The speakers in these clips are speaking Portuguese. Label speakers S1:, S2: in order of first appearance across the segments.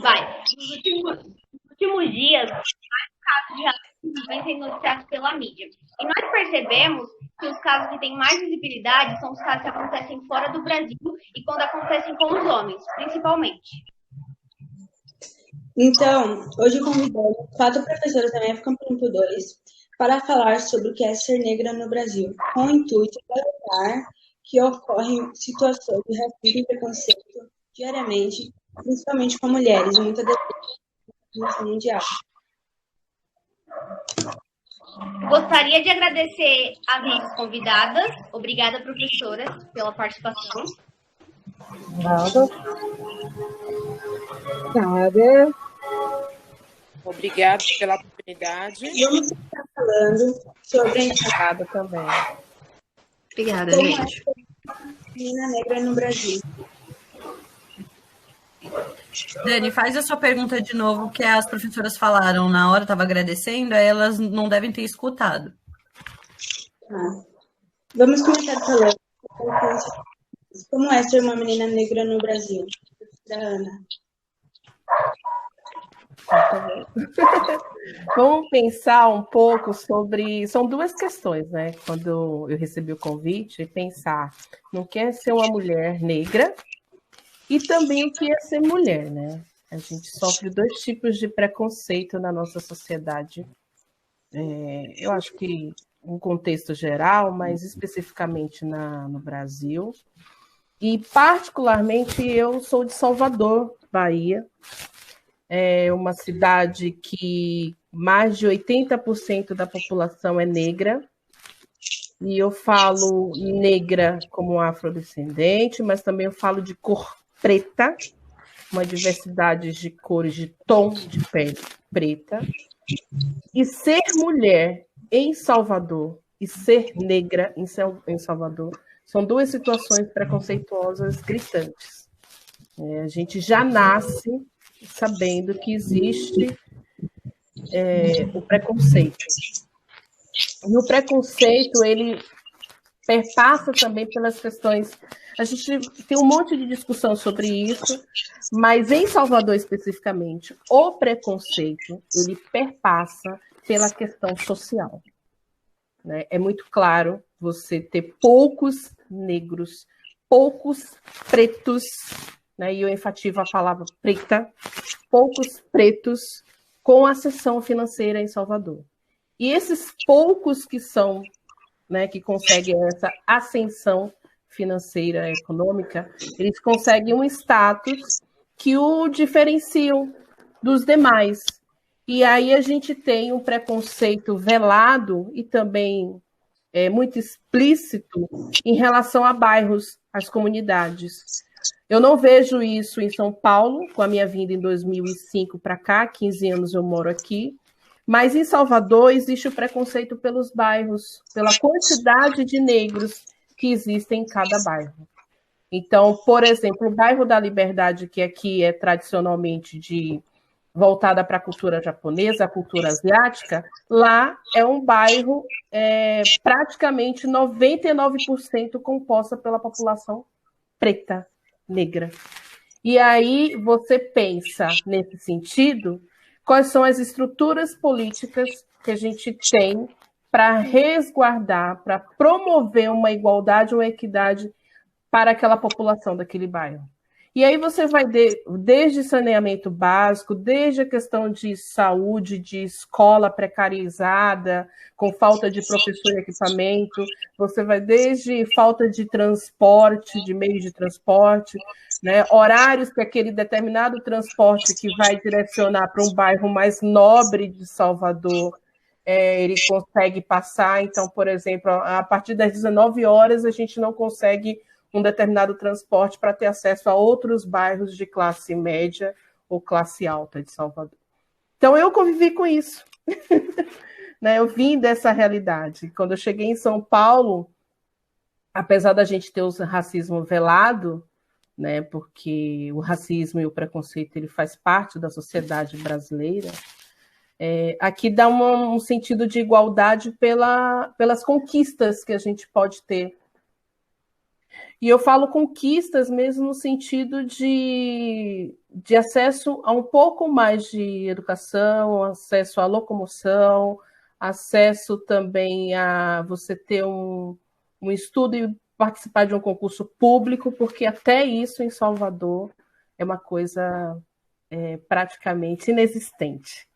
S1: Vai. Nos últimos dias, vários casos de racismo vêm sendo noticiados pela mídia. E nós percebemos que os casos que têm mais visibilidade são os casos que acontecem fora do Brasil e quando acontecem com os homens, principalmente.
S2: Então, hoje convidamos 4 professoras da minha Campo 2 para falar sobre o que é ser negra no Brasil, com o intuito de alertar que ocorrem situações de racismo e preconceito diariamente, principalmente com mulheres, muitas das vezes no mundial.
S1: Gostaria de agradecer às nossas convidadas. Obrigada, professoras, pela participação.
S3: Nada.
S4: Obrigada pela oportunidade.
S2: Vamos estar falando sobre
S3: Nada também.
S5: Obrigada,
S2: como
S5: gente.
S2: é a menina negra no Brasil.
S5: Dani, faz a sua pergunta de novo, que as professoras falaram na hora, estava agradecendo, aí elas não devem ter escutado.
S2: Vamos começar falando como é ser uma menina negra no Brasil. Da Ana.
S3: Vamos pensar um pouco sobre... São 2 questões, né? Quando eu recebi o convite, pensar no que é ser uma mulher negra e também o que é ser mulher, né? A gente sofre 2 tipos de preconceito na nossa sociedade. Eu acho que um contexto geral, mas especificamente no Brasil. E, particularmente, eu sou de Salvador, Bahia. É uma cidade que mais de 80% da população é negra. E eu falo negra como afrodescendente, mas também eu falo de cor preta, uma diversidade de cores, de tom de pele preta. E ser mulher em Salvador e ser negra em Salvador são 2 situações preconceituosas gritantes. A gente já nasce sabendo que existe o preconceito. E o preconceito, ele perpassa também pelas questões... A gente tem um monte de discussão sobre isso, mas em Salvador especificamente, o preconceito, ele perpassa pela questão social. Né? É muito claro você ter poucos negros, poucos pretos, né? E eu enfatizo a palavra preta, poucos pretos com ascensão financeira em Salvador. E esses poucos que são, né, que conseguem essa ascensão financeira, econômica, eles conseguem um status que o diferenciam dos demais. E aí a gente tem um preconceito velado e também muito explícito em relação a bairros, às comunidades. Eu não vejo isso em São Paulo, com a minha vinda em 2005 para cá, 15 anos eu moro aqui, mas em Salvador existe o preconceito pelos bairros, pela quantidade de negros que existem em cada bairro. Então, por exemplo, o bairro da Liberdade, que aqui é tradicionalmente voltada para a cultura japonesa, a cultura asiática, lá é um bairro praticamente 99% composta pela população preta, negra. E aí você pensa, nesse sentido, quais são as estruturas políticas que a gente tem para resguardar, para promover uma igualdade, uma equidade para aquela população daquele bairro. E aí você vai desde saneamento básico, desde a questão de saúde, de escola precarizada, com falta de professor e equipamento, você vai desde falta de transporte, de meios de transporte, né, horários que aquele determinado transporte que vai direcionar para um bairro mais nobre de Salvador, ele consegue passar. Então, por exemplo, a partir das 19 horas a gente não consegue um determinado transporte para ter acesso a outros bairros de classe média ou classe alta de Salvador. Então, eu convivi com isso. Né? Eu vim dessa realidade. Quando eu cheguei em São Paulo, apesar da gente ter o racismo velado, né, porque o racismo e o preconceito ele faz parte da sociedade brasileira, aqui dá um sentido de igualdade pelas conquistas que a gente pode ter. E eu falo conquistas mesmo no sentido de acesso a um pouco mais de educação, acesso à locomoção, acesso também a você ter um estudo e participar de um concurso público, porque até isso em Salvador é uma coisa praticamente inexistente.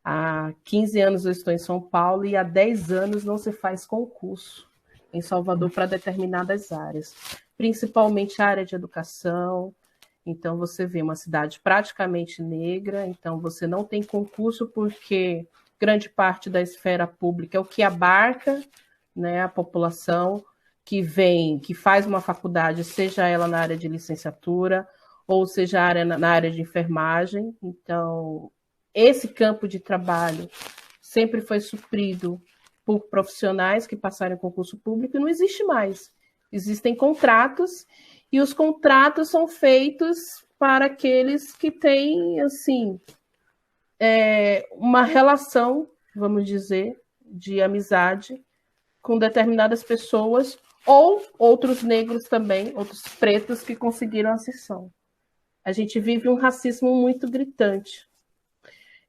S3: Há 15 anos eu estou em São Paulo e há 10 anos não se faz concurso em Salvador para determinadas áreas, principalmente a área de educação. Então, você vê uma cidade praticamente negra, então você não tem concurso porque grande parte da esfera pública é o que abarca, né, a população que vem, que faz uma faculdade, seja ela na área de licenciatura ou seja na área de enfermagem. Então, esse campo de trabalho sempre foi suprido por profissionais que passaram em concurso público e não existe mais. Existem contratos e os contratos são feitos para aqueles que têm, assim, uma relação, vamos dizer, de amizade com determinadas pessoas ou outros negros também, outros pretos que conseguiram ascensão. A gente vive um racismo muito gritante.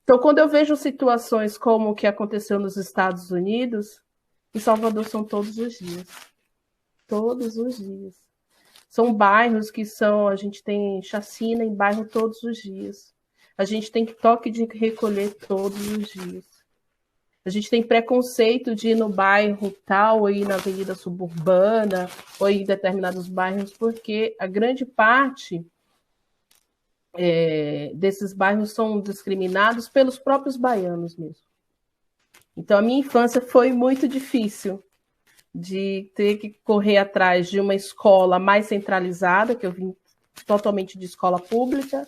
S3: Então, quando eu vejo situações como o que aconteceu nos Estados Unidos, em Salvador são todos os dias. Todos os dias. São bairros que a gente tem chacina em bairro todos os dias. A gente tem toque de recolher todos os dias. A gente tem preconceito de ir no bairro tal, ou ir na avenida suburbana, ou ir em determinados bairros, porque a grande parte desses bairros são discriminados pelos próprios baianos mesmo. Então, a minha infância foi muito difícil de ter que correr atrás de uma escola mais centralizada, que eu vim totalmente de escola pública,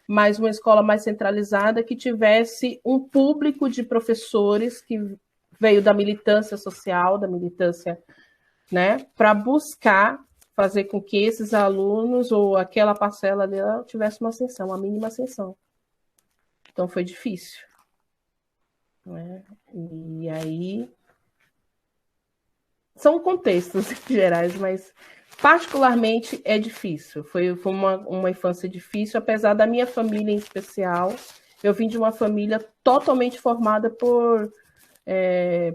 S3: mas uma escola mais centralizada que tivesse um público de professores que veio da militância social, da militância, né, para buscar fazer com que esses alunos ou aquela parcela dela tivesse uma ascensão, uma mínima ascensão. Então foi difícil. Né? E aí são contextos gerais, mas particularmente é difícil. Foi uma infância difícil, apesar da minha família em especial. Eu vim de uma família totalmente formada por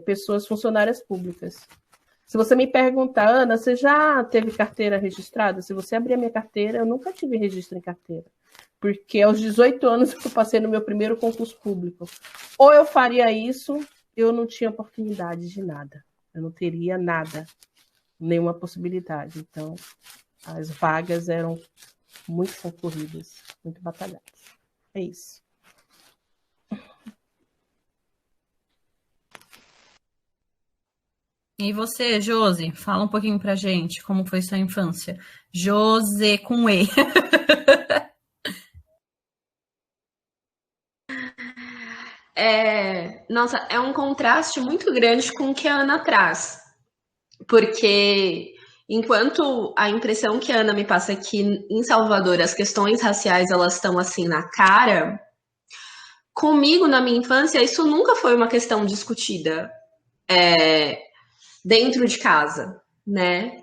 S3: pessoas funcionárias públicas. Se você me perguntar, Ana, você já teve carteira registrada? Se você abrir a minha carteira, eu nunca tive registro em carteira. Porque aos 18 anos eu passei no meu primeiro concurso público. Ou eu faria isso, eu não tinha oportunidade de nada. Eu não teria nada, nenhuma possibilidade. Então, as vagas eram muito concorridas, muito batalhadas. É isso.
S5: E você, Josi, fala um pouquinho pra gente como foi sua infância. Josi com E.
S6: Nossa, é um contraste muito grande com o que a Ana traz. Porque enquanto a impressão que a Ana me passa é que em Salvador as questões raciais elas estão assim na cara, comigo na minha infância isso nunca foi uma questão discutida dentro de casa, né?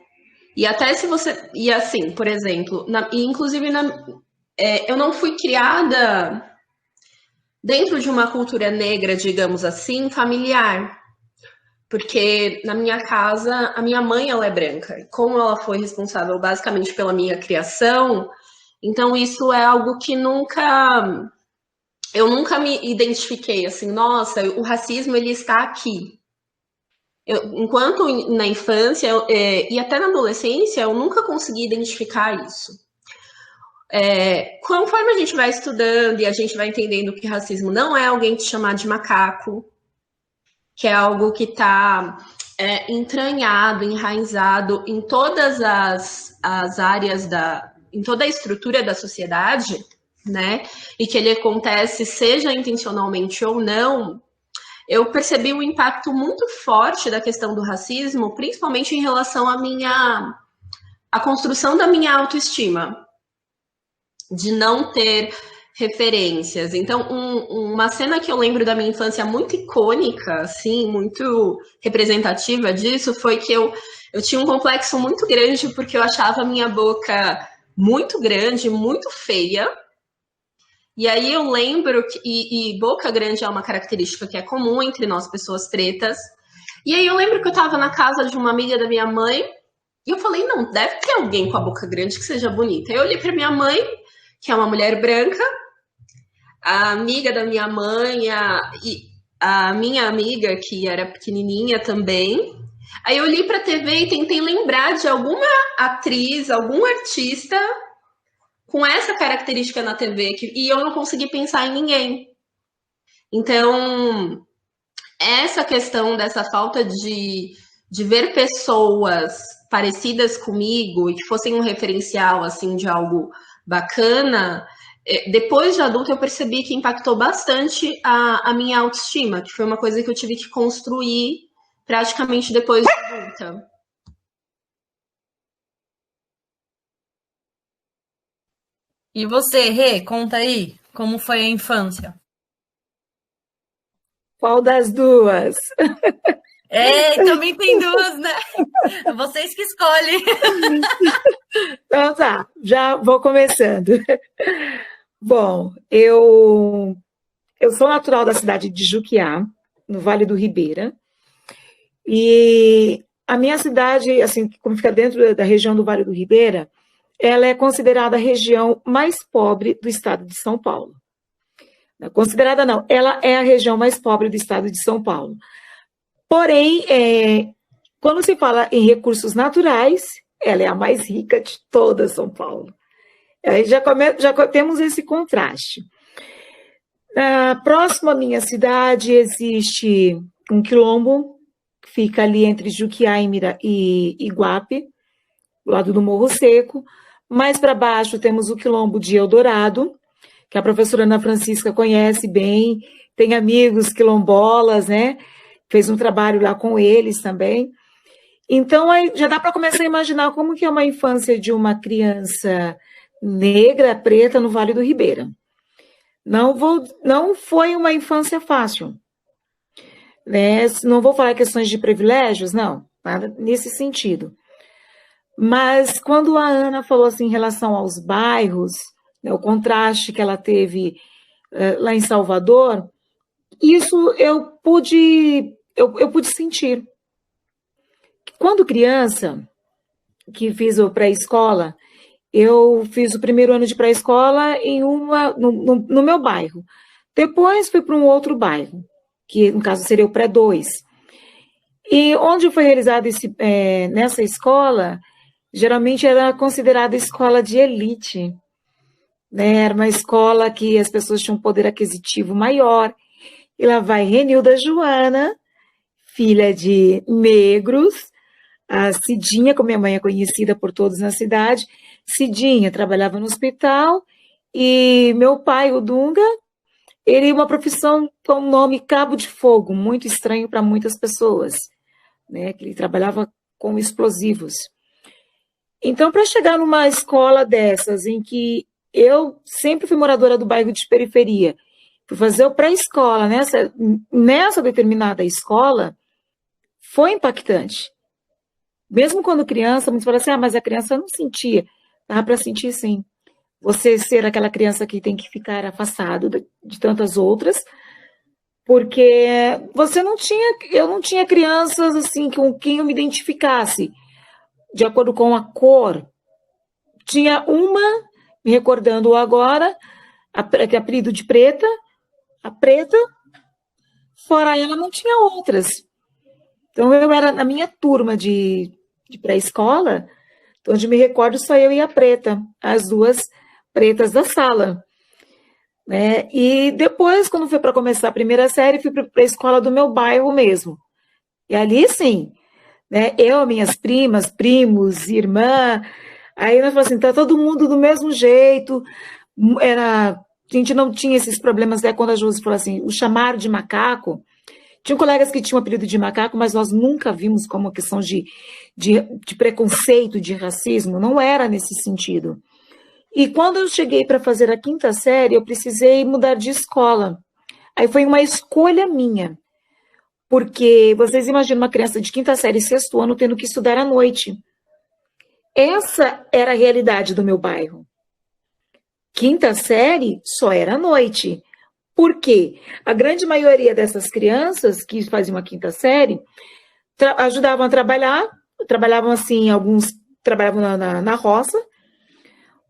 S6: E até se você... E assim, por exemplo, inclusive eu não fui criada dentro de uma cultura negra, digamos assim, familiar. Porque na minha casa, a minha mãe ela é branca. Como ela foi responsável basicamente pela minha criação, então isso é algo que eu nunca me identifiquei assim, nossa, o racismo ele está aqui. Enquanto na infância e até na adolescência, eu nunca consegui identificar isso. Conforme a gente vai estudando e a gente vai entendendo que racismo não é alguém te chamar de macaco, que é algo que está entranhado, enraizado em todas as áreas em toda a estrutura da sociedade, né? E que ele acontece, seja intencionalmente ou não, eu percebi um impacto muito forte da questão do racismo, principalmente em relação à construção da minha autoestima, de não ter referências. Então, uma cena que eu lembro da minha infância muito icônica, assim, muito representativa disso, foi que eu tinha um complexo muito grande porque eu achava a minha boca muito grande, muito feia. E aí eu lembro que e boca grande é uma característica que é comum entre nós, pessoas pretas. E aí eu lembro que eu estava na casa de uma amiga da minha mãe e eu falei, não, deve ter alguém com a boca grande que seja bonita. Eu olhei para minha mãe, que é uma mulher branca, a amiga da minha mãe, a minha amiga, que era pequenininha também. Aí eu olhei para a TV e tentei lembrar de alguma atriz, algum artista com essa característica na TV, e eu não consegui pensar em ninguém. Então, essa questão dessa falta de ver pessoas parecidas comigo e que fossem um referencial assim de algo bacana, depois de adulta eu percebi que impactou bastante a minha autoestima, que foi uma coisa que eu tive que construir praticamente depois de adulta.
S5: E você, Rê, conta aí, como foi a infância?
S7: Qual das duas?
S5: Também tem duas, né? Vocês que escolhem.
S7: Então tá, já vou começando. Bom, eu sou natural da cidade de Juquiá, no Vale do Ribeira, e a minha cidade, assim, como fica dentro da região do Vale do Ribeira, ela é considerada a região mais pobre do estado de São Paulo. Considerada não, ela é a região mais pobre do estado de São Paulo. Porém, quando se fala em recursos naturais, ela é a mais rica de toda São Paulo. Aí já temos esse contraste. Próximo à minha cidade existe um quilombo, que fica ali entre Juquiá e Iguape, do lado do Morro Seco. Mais para baixo temos o quilombo de Eldorado, que a professora Ana Francisca conhece bem, tem amigos quilombolas, né? Fez um trabalho lá com eles também. Então, aí já dá para começar a imaginar como que é uma infância de uma criança negra, preta, no Vale do Ribeira. Não foi uma infância fácil. Né? Não vou falar questões de privilégios, não, nada nesse sentido. Mas quando a Ana falou assim em relação aos bairros, né, o contraste que ela teve lá em Salvador, isso eu pude sentir. Quando criança, que fiz o pré-escola, eu fiz o primeiro ano de pré-escola no meu bairro. Depois fui para um outro bairro, que no caso seria o pré-2. E onde foi realizado nessa escola, geralmente era considerada escola de elite, né? Era uma escola que as pessoas tinham um poder aquisitivo maior. E lá vai Renilda Joana, filha de negros, a Cidinha, como minha mãe é conhecida por todos na cidade. Cidinha trabalhava no hospital e meu pai, o Dunga, ele uma profissão com o nome Cabo de Fogo, muito estranho para muitas pessoas, né? Que ele trabalhava com explosivos. Então, para chegar numa escola dessas, em que eu sempre fui moradora do bairro de periferia, fui fazer o pré-escola nessa determinada escola, foi impactante. Mesmo quando criança, muitos falam assim, mas a criança não sentia. Dava para sentir, sim. Você ser aquela criança que tem que ficar afastado de tantas outras, porque eu não tinha crianças assim com quem eu me identificasse de acordo com a cor. Tinha uma, me recordando agora, que é apelido de preta, a preta, fora ela não tinha outras. Então eu era na minha turma de pré-escola, onde me recordo só eu e a preta, as duas pretas da sala. Né? E depois, quando fui para começar a primeira série, fui para a escola do meu bairro mesmo. E ali, sim, né? Eu, minhas primas, primos, irmã, aí nós falamos assim, tá todo mundo do mesmo jeito, a gente não tinha esses problemas, né? Quando a Josi falou assim, o chamar de macaco, tinham colegas que tinham apelido de macaco, mas nós nunca vimos como uma questão de preconceito, de racismo, não era nesse sentido. E quando eu cheguei para fazer a 5ª série, eu precisei mudar de escola. Aí foi uma escolha minha, porque vocês imaginam uma criança de 5ª série, 6º ano, tendo que estudar à noite. Essa era a realidade do meu bairro. 5ª série só era à noite. Por quê? A grande maioria dessas crianças que faziam a 5ª série ajudavam a trabalhar, trabalhavam assim, alguns trabalhavam na roça,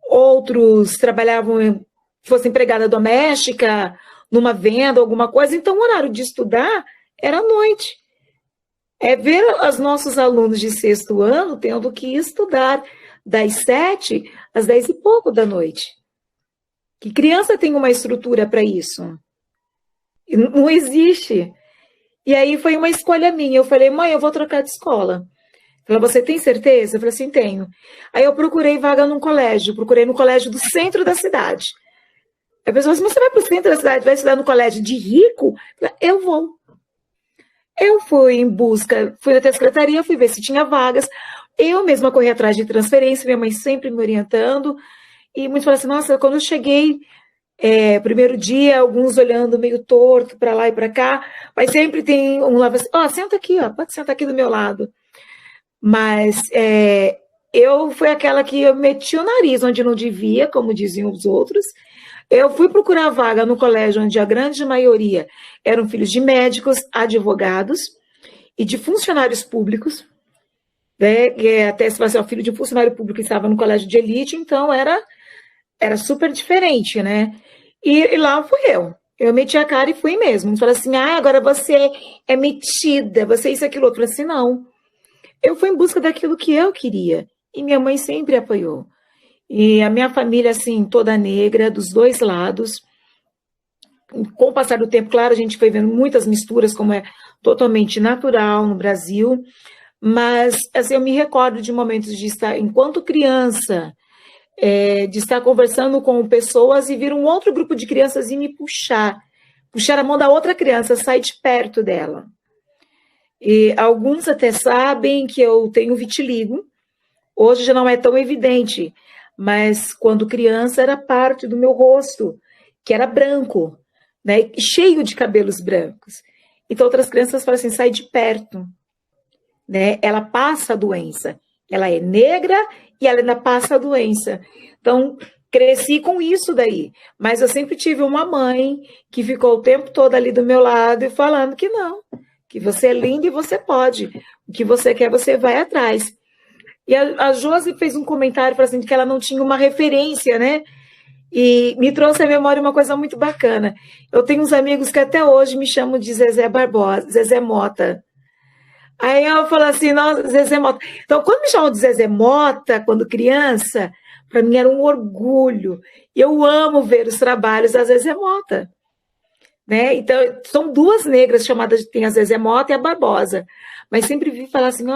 S7: outros trabalhavam, fosse empregada doméstica, numa venda, alguma coisa, então o horário de estudar era à noite. É ver os nossos alunos de 6º ano tendo que estudar das 7 às 10 e pouco da noite. Que criança tem uma estrutura para isso? Não existe. E aí foi uma escolha minha. Eu falei, mãe, eu vou trocar de escola. Ela falou, você tem certeza? Eu falei assim, tenho. Aí eu procurei vaga num colégio, procurei no colégio do centro da cidade. A pessoa disse, você vai para o centro da cidade, vai estudar no colégio de rico? Eu vou. Eu fui em busca, fui até a secretaria, fui ver se tinha vagas. Eu mesma corri atrás de transferência, minha mãe sempre me orientando. E muitos falaram assim, nossa, quando eu cheguei, primeiro dia, alguns olhando meio torto para lá e para cá, mas sempre tem um lá, assim, senta aqui, pode sentar aqui do meu lado. Mas eu fui aquela que eu meti o nariz onde não devia, como diziam os outros. Eu fui procurar vaga no colégio onde a grande maioria eram filhos de médicos, advogados e de funcionários públicos, né? Até se fosse o filho de um funcionário público que estava no colégio de elite, então era super diferente, né? E lá fui eu. Eu meti a cara e fui mesmo. Falaram assim, agora você é metida, você isso, aquilo outro. Eu falei assim, não. Eu fui em busca daquilo que eu queria. E minha mãe sempre apoiou. E a minha família, assim, toda negra, dos dois lados. Com o passar do tempo, claro, a gente foi vendo muitas misturas, como é totalmente natural no Brasil. Mas, assim, eu me recordo de momentos de estar, enquanto criança, de estar conversando com pessoas e vir um outro grupo de crianças e me puxar a mão da outra criança, sair de perto dela. E alguns até sabem que eu tenho vitiligo, hoje já não é tão evidente, mas quando criança era parte do meu rosto, que era branco, né, cheio de cabelos brancos. Então outras crianças falam assim, sai de perto, né, ela passa a doença, ela é negra e ela ainda passa a doença. Então, cresci com isso daí. Mas eu sempre tive uma mãe que ficou o tempo todo ali do meu lado e falando que não, que você é linda e você pode. O que você quer, você vai atrás. E a Josi fez um comentário falando assim, que ela não tinha uma referência, né? E me trouxe à memória uma coisa muito bacana. Eu tenho uns amigos que até hoje me chamam de Zezé Barbosa, Zezé Mota. Aí eu falo assim, nossa, Zezé Mota. Então, quando me chamam de Zezé Mota, quando criança, para mim era um orgulho. Eu amo ver os trabalhos da Zezé Mota. Né? Então, são duas negras chamadas, tem a Zezé Mota e a Barbosa. Mas sempre vi falar assim,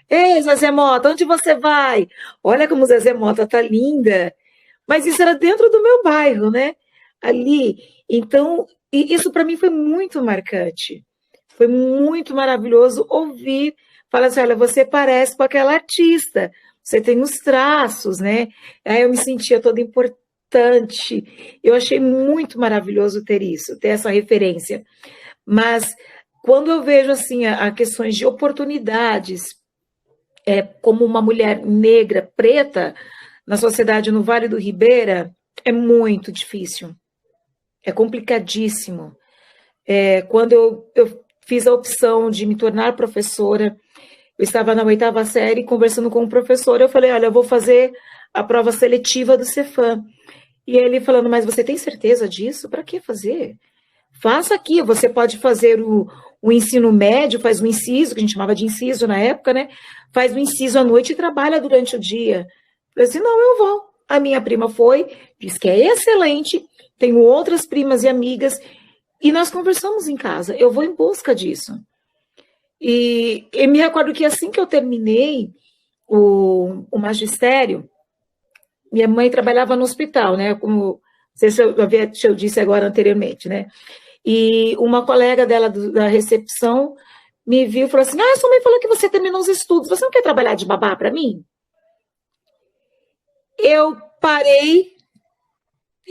S7: ei, Zezé Mota, onde você vai? Olha como Zezé Mota tá linda. Mas isso era dentro do meu bairro, né? Ali. Então, e isso para mim foi muito marcante. Foi muito maravilhoso ouvir, falar assim, olha, você parece com aquela artista, você tem os traços, né? Aí eu me sentia toda importante. Eu achei muito maravilhoso ter isso, ter essa referência. Mas quando eu vejo assim a questões de oportunidades, como uma mulher negra, preta, na sociedade no Vale do Ribeira, é muito difícil. É complicadíssimo. Quando eu fiz a opção de me tornar professora, eu estava na 8ª série, conversando com o professor, eu falei, olha, eu vou fazer a prova seletiva do Cefam. E ele falando, mas você tem certeza disso? Para que fazer? Faça aqui, você pode fazer o ensino médio, faz o inciso, que a gente chamava de inciso na época, né? Faz o inciso à noite e trabalha durante o dia. Eu disse, não, eu vou. A minha prima foi, disse que é excelente, tenho outras primas e amigas, e nós conversamos em casa, eu vou em busca disso. E eu me recordo que assim que eu terminei o magistério, minha mãe trabalhava no hospital, né? Como não sei se eu disse agora anteriormente, né? E uma colega dela da recepção me viu e falou assim, sua mãe falou que você terminou os estudos, você não quer trabalhar de babá para mim? Eu parei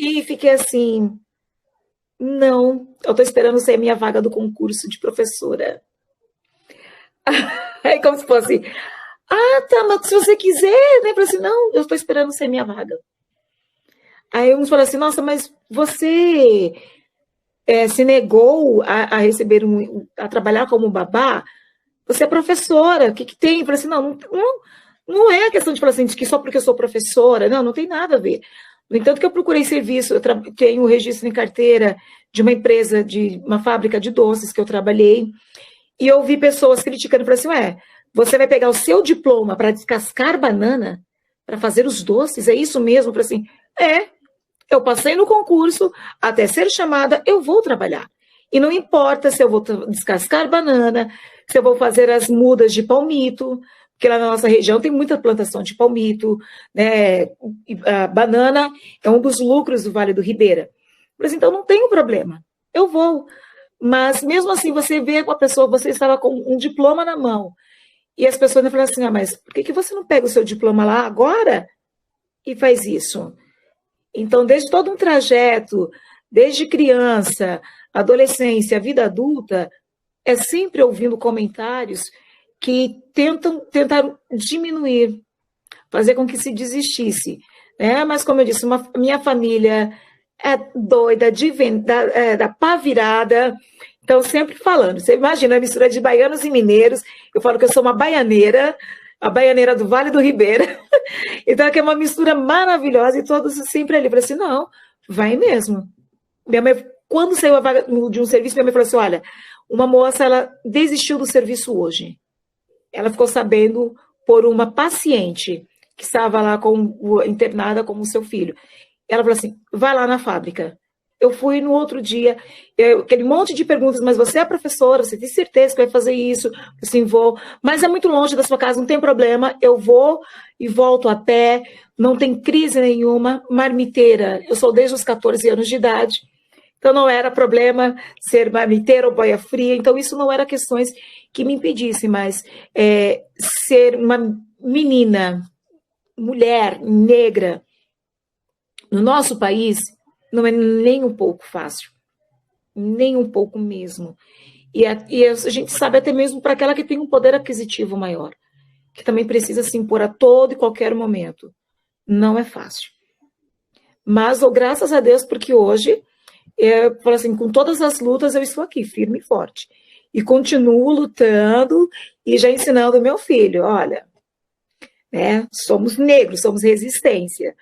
S7: E fiquei assim, não, eu estou esperando ser minha vaga do concurso de professora. É como se fosse, tá, mas se você quiser, né? Eu falei assim, não, eu estou esperando ser minha vaga. Aí uns falaram assim, nossa, mas você se negou a receber a trabalhar como babá? Você é professora, o que tem? Eu falei assim, não é a questão de falar assim, de que só porque eu sou professora, não tem nada a ver. No entanto que eu procurei serviço, eu tenho registro em carteira de uma empresa, de uma fábrica de doces que eu trabalhei, e eu vi pessoas criticando, falei assim, você vai pegar o seu diploma para descascar banana, para fazer os doces, é isso mesmo? Eu falei assim, eu passei no concurso, até ser chamada, eu vou trabalhar. E não importa se eu vou descascar banana, se eu vou fazer as mudas de palmito, porque lá na nossa região tem muita plantação de palmito, né? A banana é um dos lucros do Vale do Ribeira. Mas então não tem problema, eu vou. Mas mesmo assim, você vê com a pessoa, você estava com um diploma na mão, e as pessoas falam assim, mas por que você não pega o seu diploma lá agora e faz isso? Então, desde todo um trajeto, desde criança, adolescência, vida adulta, é sempre ouvindo comentários que tentaram diminuir, fazer com que se desistisse. Né? Mas, como eu disse, minha família é doida, da pá virada, então sempre falando. Você imagina a mistura de baianos e mineiros, eu falo que eu sou uma baianeira, a baianeira do Vale do Ribeira. Então, é uma mistura maravilhosa e todos sempre ali. Falei assim, não, vai mesmo. Minha mãe, quando saiu a vaga de um serviço, minha mãe falou assim, olha, uma moça, ela desistiu do serviço hoje. Ela ficou sabendo por uma paciente que estava lá internada com o seu filho. Ela falou assim, vai lá na fábrica. Eu fui no outro dia, aquele monte de perguntas, mas você é professora, você tem certeza que vai fazer isso? Assim, vou, mas é muito longe da sua casa, não tem problema, eu vou e volto a pé, não tem crise nenhuma, marmiteira, eu sou desde os 14 anos de idade, então não era problema ser marmiteira ou boia fria, então isso não era questões que me impedissem, mas ser uma menina, mulher, negra, no nosso país, não é nem um pouco fácil, nem um pouco mesmo. E a gente sabe até mesmo para aquela que tem um poder aquisitivo maior, que também precisa se impor a todo e qualquer momento. Não é fácil. Mas, graças a Deus, porque hoje, eu falo assim, com todas as lutas, eu estou aqui, firme e forte. E continuo lutando e já ensinando meu filho, olha, né, somos negros, somos resistência.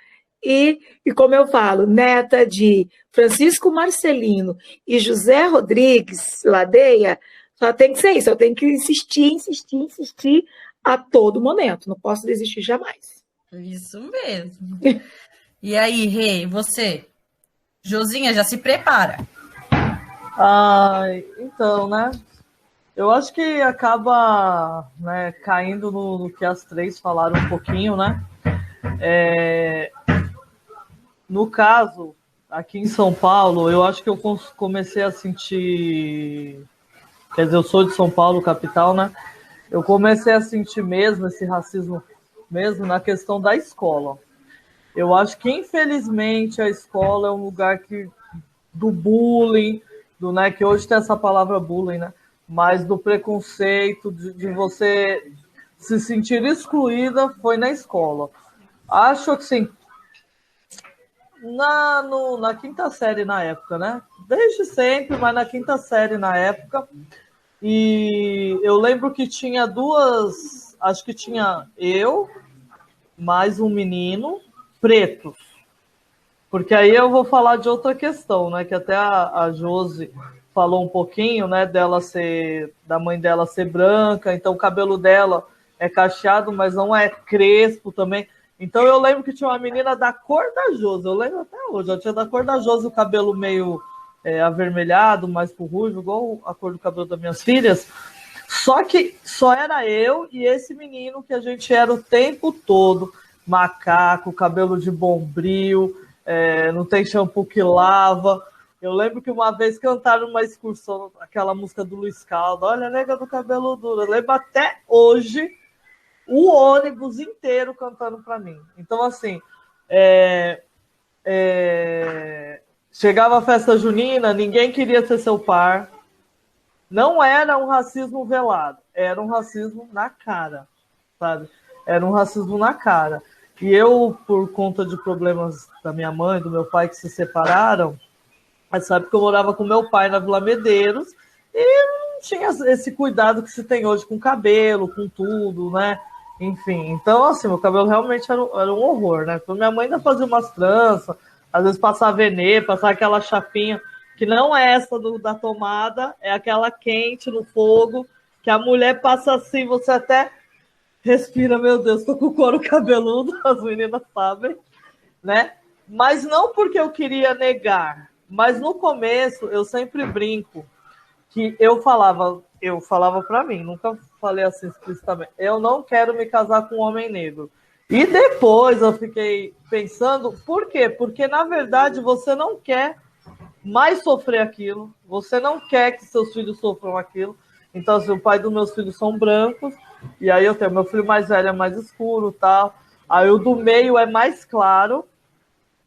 S7: E como eu falo, neta de Francisco Marcelino e José Rodrigues Ladeia, só tem que ser isso, eu tenho que insistir a todo momento, não posso desistir jamais.
S5: Isso mesmo. E aí, Rê, você? Josinha, já se prepara.
S8: Então, né, eu acho que acaba, né, caindo no que as três falaram um pouquinho, né, no caso, aqui em São Paulo, eu acho que eu comecei a sentir... Quer dizer, eu sou de São Paulo, capital, né? Eu comecei a sentir mesmo esse racismo mesmo na questão da escola. Eu acho que, infelizmente, a escola é um lugar do bullying, né, que hoje tem essa palavra bullying, né? Mas do preconceito, de você se sentir excluída, foi na escola. Acho que, sim, na quinta série na época, né? Desde sempre, mas na quinta série na época. E eu lembro que tinha acho que tinha eu, mais um menino, pretos. Porque aí eu vou falar de outra questão, né? Que até a Josi falou um pouquinho, né? Da mãe dela ser branca, então o cabelo dela é cacheado, mas não é crespo também. Então eu lembro que tinha uma menina da cor da Josi, eu lembro até hoje, ela tinha da cor da Josi, o cabelo meio avermelhado, mais pro ruivo, igual a cor do cabelo das minhas filhas. Só que só era eu e esse menino que a gente era o tempo todo, macaco, cabelo de bombril, não tem shampoo que lava. Eu lembro que uma vez cantaram uma excursão, aquela música do Luiz Caldo, olha a nega do cabelo duro, eu lembro até hoje, o ônibus inteiro cantando para mim. Então, assim, Chegava a festa junina, ninguém queria ser seu par. Não era um racismo velado, era um racismo na cara, sabe? Era um racismo na cara. E eu, por conta de problemas da minha mãe, do meu pai, que se separaram, sabe que eu morava com meu pai na Vila Medeiros e não tinha esse cuidado que se tem hoje com cabelo, com tudo, né? Enfim, então, assim, meu cabelo realmente era um horror, né? Então, minha mãe ainda fazia umas tranças, às vezes passava venê, passava aquela chapinha, que não é essa da tomada, é aquela quente no fogo, que a mulher passa assim, você até respira, meu Deus, tô com couro cabeludo, as meninas sabem, né? Mas não porque eu queria negar, mas no começo eu sempre brinco que eu falava para mim, nunca falei assim explicitamente, eu não quero me casar com um homem negro. E depois eu fiquei pensando, por quê? Porque na verdade você não quer mais sofrer aquilo, você não quer que seus filhos sofram aquilo. Então, assim, o pai dos meus filhos são brancos, e aí eu tenho meu filho mais velho é mais escuro, tal. Aí o do meio é mais claro.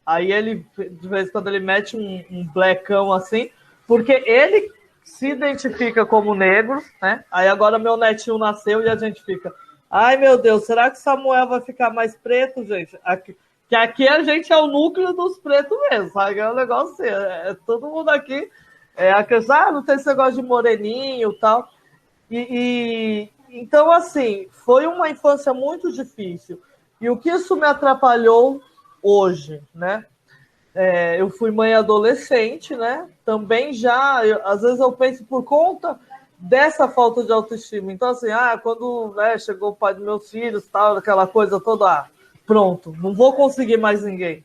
S8: Aí ele, de vez em quando, ele mete um blackão assim, porque ele se identifica como negro, né? Aí agora meu netinho nasceu e a gente fica, ai meu Deus, será que Samuel vai ficar mais preto, gente? Que aqui a gente é o núcleo dos pretos mesmo, sabe? É um negócio assim, todo mundo aqui, a questão, não tem esse negócio de moreninho e tal. Então, assim, foi uma infância muito difícil. E o que isso me atrapalhou hoje, né? Eu fui mãe adolescente, né? Também às vezes eu penso por conta dessa falta de autoestima. Então, assim, quando chegou o pai dos meus filhos, tal, aquela coisa toda, pronto, não vou conseguir mais ninguém.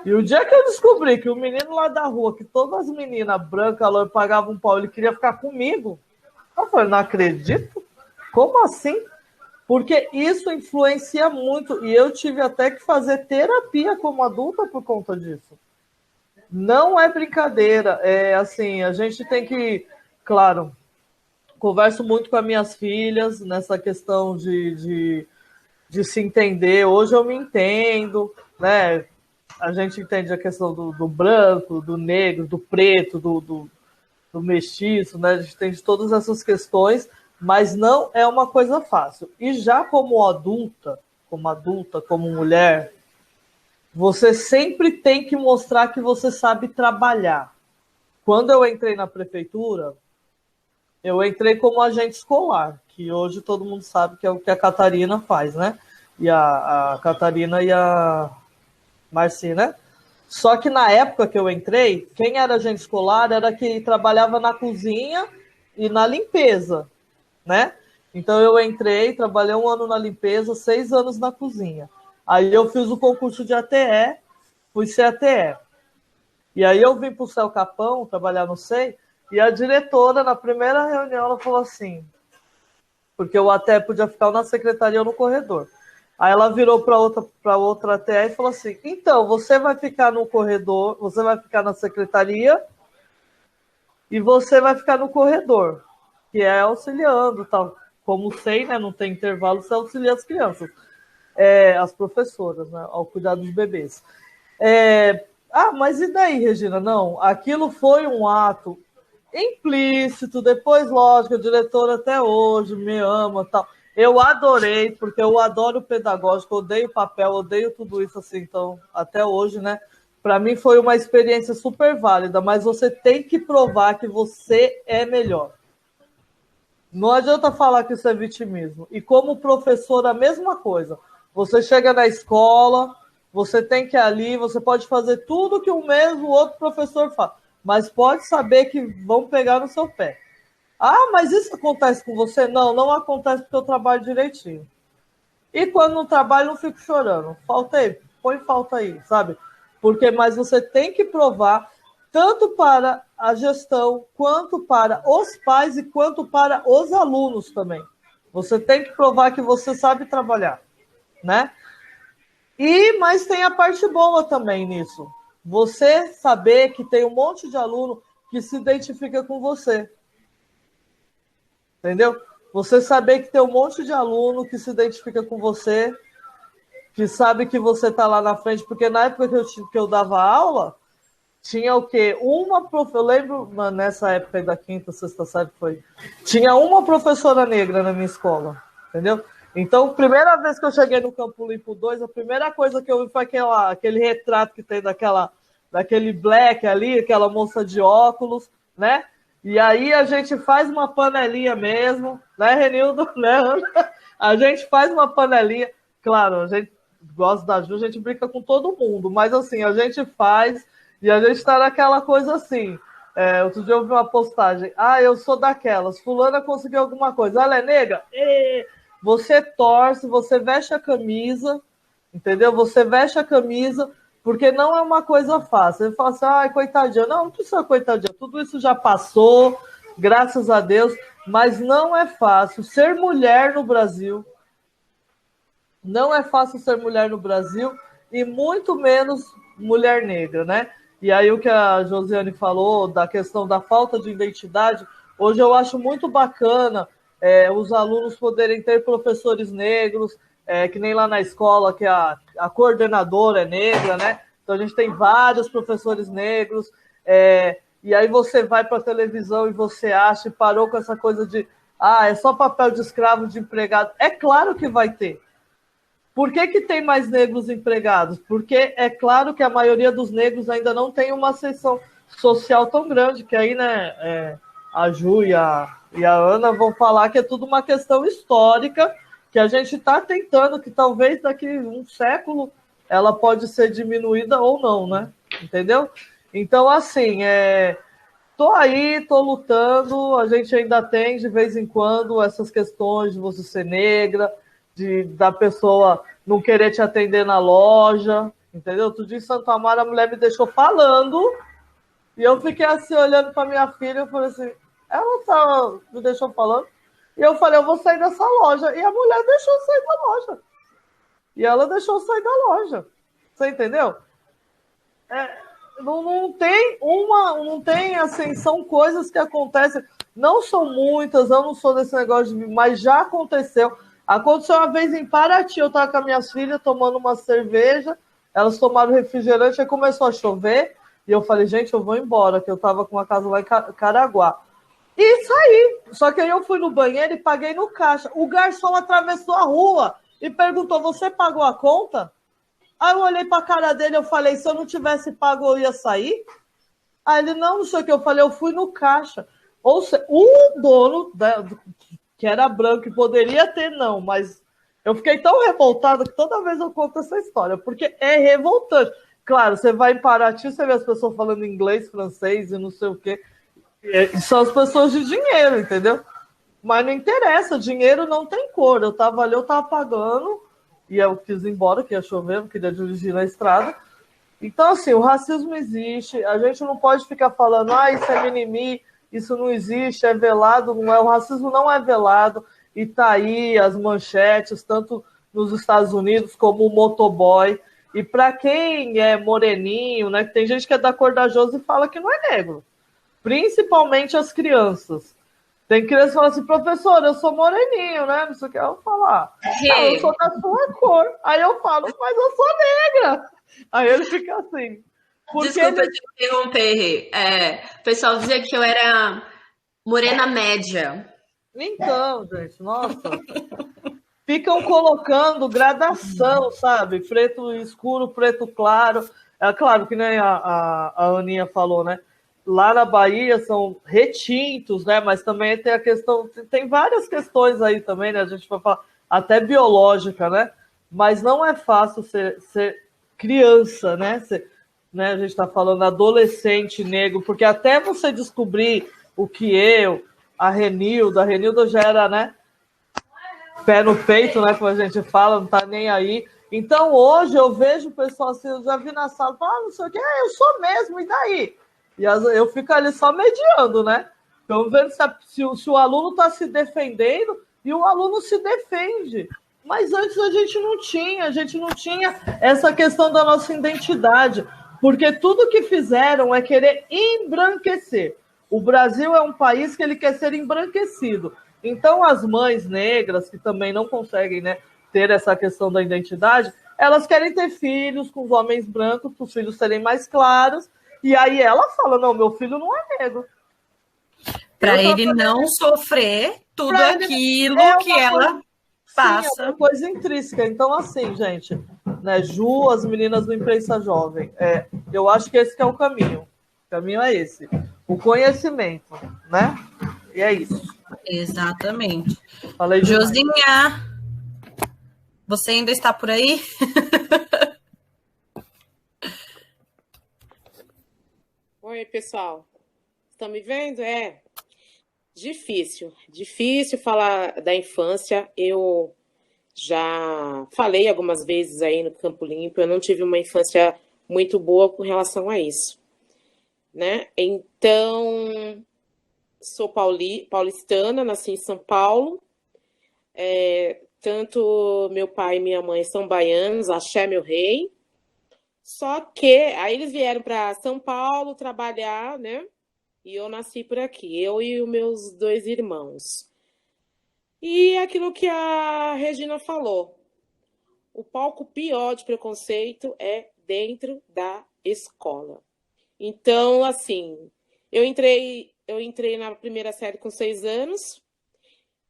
S8: E o dia que eu descobri que o menino lá da rua, que todas as meninas brancas lá pagavam um pau, ele queria ficar comigo, eu falei, não acredito? Como assim? Porque isso influencia muito, e eu tive até que fazer terapia como adulta por conta disso. Não é brincadeira, assim, a gente tem que, claro, converso muito com as minhas filhas nessa questão de se entender. Hoje eu me entendo, né? A gente entende a questão do branco, do negro, do preto, do mestiço, né? A gente entende todas essas questões, mas não é uma coisa fácil. E já como adulta, como mulher, você sempre tem que mostrar que você sabe trabalhar. Quando eu entrei na prefeitura, eu entrei como agente escolar, que hoje todo mundo sabe que é o que a Catarina faz, né? E a Catarina e a Marci, né? Só que na época que eu entrei, quem era agente escolar era quem trabalhava na cozinha e na limpeza, né? Então eu entrei, trabalhei 1 ano na limpeza, 6 anos na cozinha. Aí eu fiz o concurso de ATE, fui ser ATE. E aí eu vim para o Céu Capão, trabalhar no SEI, e a diretora, na primeira reunião, ela falou assim, porque o ATE podia ficar na secretaria ou no corredor. Aí ela virou para outra ATE e falou assim, então, você vai ficar no corredor, você vai ficar na secretaria e você vai ficar no corredor, que é auxiliando, tal. Como sei, né, não tem intervalo, você auxilia as crianças, as professoras, né, ao cuidar dos bebês. Mas e daí, Regina? Não, aquilo foi um ato implícito, depois, lógico, a diretora até hoje me ama, tal. Eu adorei, porque eu adoro o pedagógico, odeio papel, odeio tudo isso, assim, então, até hoje, né? Para mim foi uma experiência super válida, mas você tem que provar que você é melhor. Não adianta falar que isso é vitimismo. E como professor, a mesma coisa. Você chega na escola, você tem que ir ali, você pode fazer tudo que o mesmo outro professor faz, mas pode saber que vão pegar no seu pé. Mas isso acontece com você? Não, não acontece porque eu trabalho direitinho. E quando não trabalho, não fico chorando. Falta aí, põe falta aí, sabe? Mas você tem que provar, tanto para a gestão, quanto para os pais e quanto para os alunos também. Você tem que provar que você sabe trabalhar, né? Mas tem a parte boa também nisso. Você saber que tem um monte de aluno que se identifica com você. Entendeu? Você saber que tem um monte de aluno que se identifica com você que sabe que você está lá na frente, porque na época que eu dava aula, tinha o quê? Eu lembro, nessa época da quinta, sexta série foi, tinha uma professora negra na minha escola, entendeu? Então, primeira vez que eu cheguei no Campo Limpo 2, a primeira coisa que eu vi foi aquele retrato que tem daquele black ali, aquela moça de óculos, né? E aí a gente faz uma panelinha mesmo, né, Renildo? Né, Ana? A gente faz uma panelinha. Claro, a gente gosta da Ju, a gente brinca com todo mundo, mas assim, a gente faz e a gente tá naquela coisa assim. Outro dia eu vi uma postagem. Eu sou daquelas. Fulana conseguiu alguma coisa. Ela é negra? Você torce, você veste a camisa, entendeu? Você veste a camisa, porque não é uma coisa fácil. Você fala assim, ai, coitadinha. Não precisa coitadinha. Tudo isso já passou, graças a Deus, mas não é fácil ser mulher no Brasil. Não é fácil ser mulher no Brasil e muito menos mulher negra, né? E aí o que a Josiane falou da questão da falta de identidade, hoje eu acho muito bacana os alunos poderem ter professores negros, que nem lá na escola, que a coordenadora é negra, né? Então a gente tem vários professores negros, e aí você vai para a televisão e você acha e parou com essa coisa de é só papel de escravo, de empregado. É claro que vai ter. Por que tem mais negros empregados? Porque é claro que a maioria dos negros ainda não tem uma ascensão social tão grande, que aí, né, a Ju e a Ana vão falar que é tudo uma questão histórica, que a gente está tentando, que talvez daqui um século ela pode ser diminuída ou não, né? Entendeu? Então, assim, tô aí, tô lutando, a gente ainda tem, de vez em quando, essas questões de você ser negra, da pessoa não querer te atender na loja, entendeu? Outro dia em Santo Amaro, a mulher me deixou falando, e eu fiquei assim, olhando para minha filha, eu falei assim, ela me deixou falando, e eu falei, eu vou sair dessa loja, e a mulher deixou eu sair da loja, e ela deixou eu sair da loja, você entendeu? Não tem, assim, são coisas que acontecem, não são muitas, eu não sou desse negócio mas já aconteceu. Aconteceu uma vez em Paraty, eu estava com as minhas filhas tomando uma cerveja, elas tomaram refrigerante, aí começou a chover, e eu falei, gente, eu vou embora, que eu estava com uma casa lá em Caraguá. E saí, só que aí eu fui no banheiro e paguei no caixa. O garçom atravessou a rua e perguntou, você pagou a conta? Aí eu olhei para a cara dele, eu falei, se eu não tivesse pago, eu ia sair? Aí ele, não sei o que, eu falei, eu fui no caixa. Ou seja, o dono que era branco e poderia ter, não, mas eu fiquei tão revoltada que toda vez eu conto essa história, porque é revoltante. Claro, você vai em Paraty, você vê as pessoas falando inglês, francês e não sei o quê, e são as pessoas de dinheiro, entendeu? Mas não interessa, dinheiro não tem cor. Eu tava ali, eu tava pagando, e eu quis ir embora, que ia chover, não queria dirigir na estrada. Então, assim, o racismo existe, a gente não pode ficar falando, isso é mimimi, isso não existe, é velado, não é. O racismo não é velado, e tá aí as manchetes, tanto nos Estados Unidos como o motoboy. E para quem é moreninho, né, que tem gente que é da cor da Josi e fala que não é negro, principalmente as crianças. Tem criança que fala assim, professor, eu sou moreninho, né? Não sei o que eu falar. Eu sou da sua cor. Aí eu falo, mas eu sou negra. Aí ele fica assim.
S6: Desculpa te interromper, o pessoal dizia que eu era morena média.
S8: Então, gente, nossa. Ficam colocando gradação, sabe? Preto escuro, preto claro. É claro que nem a Aninha falou, né? Lá na Bahia são retintos, né? Mas também tem a questão... Tem várias questões aí também, né? A gente vai falar até biológica, né? Mas não é fácil ser criança, né? A gente está falando adolescente negro, porque até você descobrir o que a Renilda já era, né? Pé no peito, né? Como a gente fala, não tá nem aí. Então hoje eu vejo o pessoal assim, eu já vi na sala, não sei o que, eu sou mesmo, e daí? E eu fico ali só mediando, né? Então vendo se o aluno está se defendendo e o aluno se defende. Mas antes a gente não tinha essa questão da nossa identidade. Porque tudo que fizeram é querer embranquecer. O Brasil é um país que ele quer ser embranquecido. Então, as mães negras, que também não conseguem, né, ter essa questão da identidade, elas querem ter filhos com os homens brancos, para os filhos serem mais claros, e aí ela fala, não, meu filho não é negro.
S5: Para ele não sofrer tudo aquilo que ela passa.
S8: Sim, é uma coisa intrínseca. Então, assim, gente, né, Ju, as meninas do Imprensa Jovem, eu acho que esse que é o caminho. O caminho é esse. O conhecimento, né? E é isso.
S5: Exatamente.
S8: Falei demais.
S5: Josinha, você ainda está por aí?
S4: Oi, pessoal. Estão me vendo? Difícil falar da infância. Eu já falei algumas vezes aí no Campo Limpo, eu não tive uma infância muito boa com relação a isso, né? Então, sou paulistana, nasci em São Paulo, tanto meu pai e minha mãe são baianos, axé meu rei, só que aí eles vieram para São Paulo trabalhar, né? E eu nasci por aqui, eu e os meus 2 irmãos. E aquilo que a Regina falou, o palco pior de preconceito é dentro da escola. Então, assim, eu entrei na primeira série com 6 anos,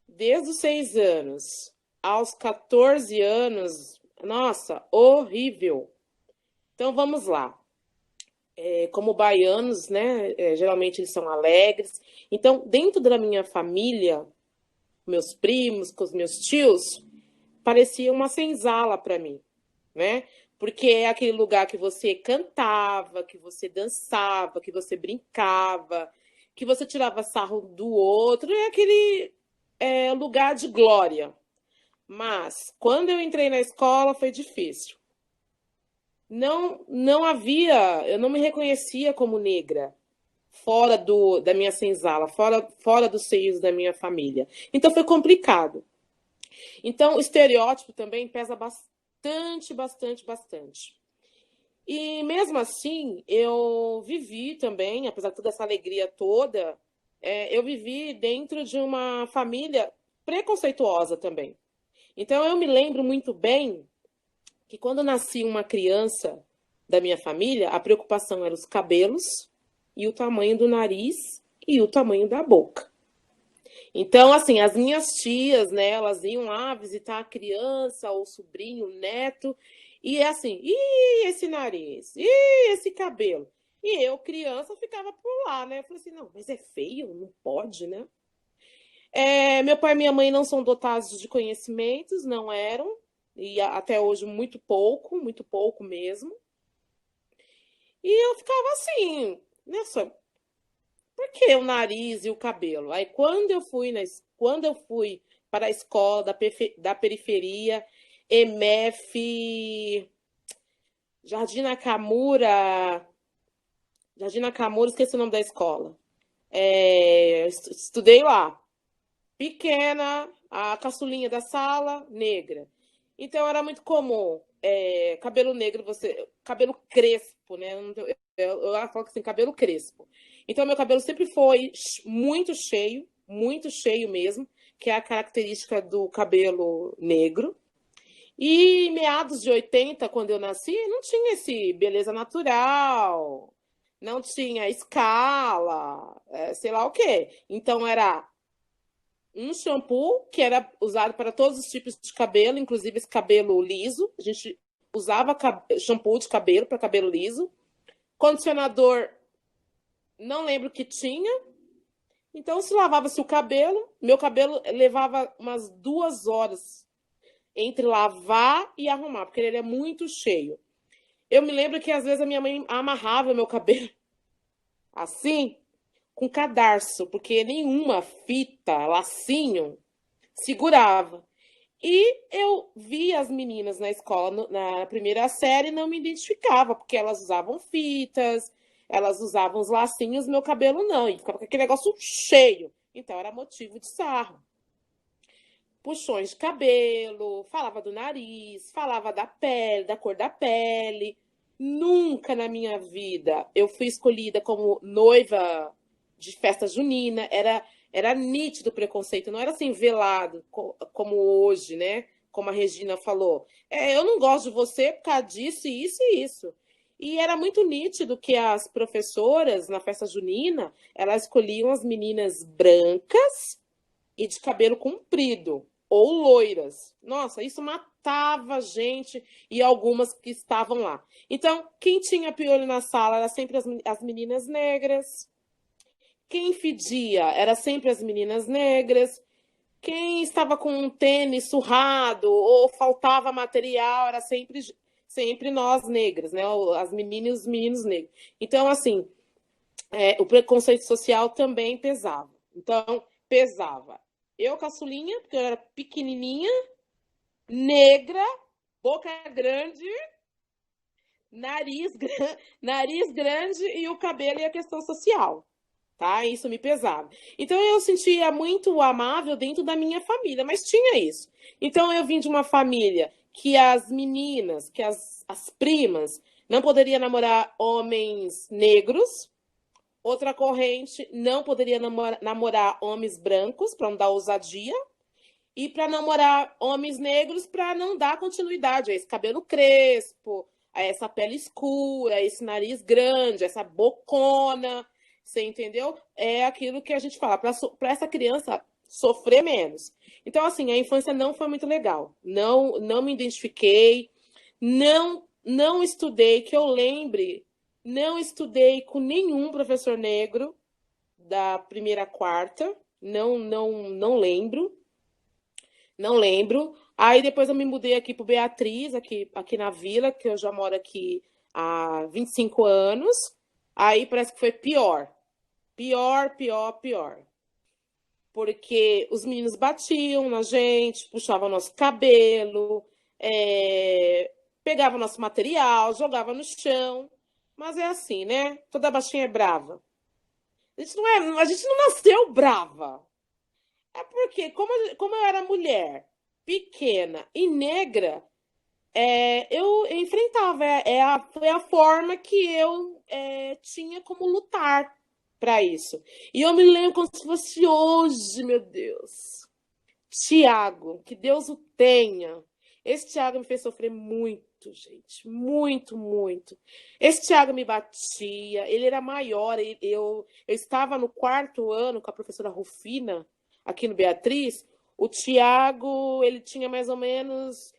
S4: desde os 6 anos aos 14 anos, nossa, horrível. Então, vamos lá. Como baianos, né, geralmente eles são alegres. Então, dentro da minha família, meus primos, com os meus tios, parecia uma senzala para mim, né? Porque é aquele lugar que você cantava, que você dançava, que você brincava, que você tirava sarro do outro, é aquele lugar de glória. Mas, quando eu entrei na escola, foi difícil. Não havia, eu não me reconhecia como negra, fora da minha senzala, fora dos seios da minha família. Então foi complicado. Então o estereótipo também pesa bastante. E mesmo assim, eu vivi também, apesar de toda essa alegria toda, eu vivi dentro de uma família preconceituosa também. Então eu me lembro muito bem que quando nascia uma criança da minha família, a preocupação era os cabelos e o tamanho do nariz e o tamanho da boca. Então, assim, as minhas tias, né, elas iam lá visitar a criança, o sobrinho, o neto, e assim, esse nariz, esse cabelo. E eu, criança, ficava por lá, né? Eu falei assim, não, mas é feio, não pode, né? Meu pai e minha mãe não são dotados de conhecimentos, não eram, e até hoje muito pouco mesmo. E eu ficava assim, né, por que o nariz e o cabelo? Aí quando eu fui para a escola da periferia, EMF, Jardim Nakamura, esqueci o nome da escola. Estudei lá. Pequena, a caçulinha da sala, negra. Então era muito comum, cabelo negro, cabelo crespo, né? Eu falo assim, cabelo crespo. Então meu cabelo sempre foi muito cheio mesmo, que é a característica do cabelo negro. E meados de 80, quando eu nasci, não tinha esse beleza natural, não tinha escala, sei lá o quê. Então era um shampoo que era usado para todos os tipos de cabelo, inclusive esse cabelo liso. A gente usava shampoo de cabelo para cabelo liso. Condicionador, não lembro o que tinha. Então, se lavava-se o cabelo, meu cabelo levava umas 2 horas entre lavar e arrumar, porque ele é muito cheio. Eu me lembro que às vezes a minha mãe amarrava meu cabelo assim, com cadarço, porque nenhuma fita, lacinho, segurava. E eu via as meninas na escola, na primeira série, e não me identificava, porque elas usavam fitas, elas usavam os lacinhos, meu cabelo não, e ficava com aquele negócio cheio. Então era motivo de sarro. Puxões de cabelo, falava do nariz, falava da pele, da cor da pele. Nunca na minha vida eu fui escolhida como noiva de festa junina, era nítido o preconceito, não era assim velado como hoje, né? como a Regina falou. Eu não gosto de você por causa disso, isso e isso. E era muito nítido que as professoras, na festa junina, elas escolhiam as meninas brancas e de cabelo comprido, ou loiras. Nossa, isso matava a gente e algumas que estavam lá. Então, quem tinha piolho na sala era sempre as meninas negras. Quem fedia era sempre as meninas negras. Quem estava com um tênis surrado ou faltava material era sempre nós negras, né? As meninas e os meninos negros. Então, assim, o preconceito social também pesava. Então, pesava. Eu, caçulinha, porque eu era pequenininha, negra, boca grande, nariz grande e o cabelo e a questão social. Tá? Isso me pesava. Então, eu sentia muito amável dentro da minha família, mas tinha isso. Então, eu vim de uma família que as meninas, que as primas, não poderiam namorar homens negros. Outra corrente, não poderia namorar homens brancos, para não dar ousadia. E para namorar homens negros, para não dar continuidade a esse cabelo crespo, a essa pele escura, a esse nariz grande, essa bocona. Você entendeu? É aquilo que a gente fala, para essa criança sofrer menos. Então, assim, a infância não foi muito legal. Não me identifiquei, não estudei, que eu lembre, não estudei com nenhum professor negro da primeira à quarta. Não lembro. Não lembro. Aí depois eu me mudei aqui para Beatriz, aqui na vila, que eu já moro aqui há 25 anos. Aí parece que foi pior. Pior. Porque os meninos batiam na gente, puxavam nosso cabelo, pegavam nosso material, jogavam no chão. Mas é assim, né? Toda baixinha é brava. A gente não nasceu brava. É porque, como eu era mulher, pequena e negra, eu enfrentava. Foi a forma que eu tinha como lutar para isso. E eu me lembro como se fosse hoje, meu Deus. Tiago, que Deus o tenha. Esse Tiago me fez sofrer muito, gente. Muito, muito. Esse Tiago me batia. Ele era maior. Eu estava no 4º ano com a professora Rufina, aqui no Beatriz. O Tiago, ele tinha mais ou menos...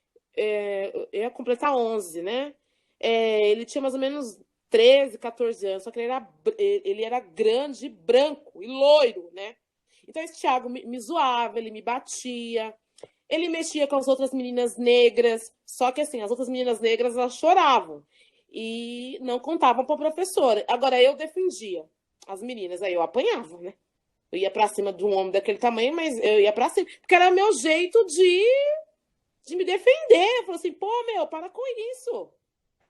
S4: ia completar 11, né? Ele tinha mais ou menos 13, 14 anos. Só que ele era grande, branco e loiro, né? Então esse Tiago me zoava, ele me batia. Ele mexia com as outras meninas negras, só que assim, as outras meninas negras, elas choravam e não contavam para a professora. Agora, eu defendia as meninas, aí eu apanhava, né? Eu ia para cima de um homem daquele tamanho, mas eu ia para cima, porque era meu jeito de me defender. Eu falei assim, pô, para com isso.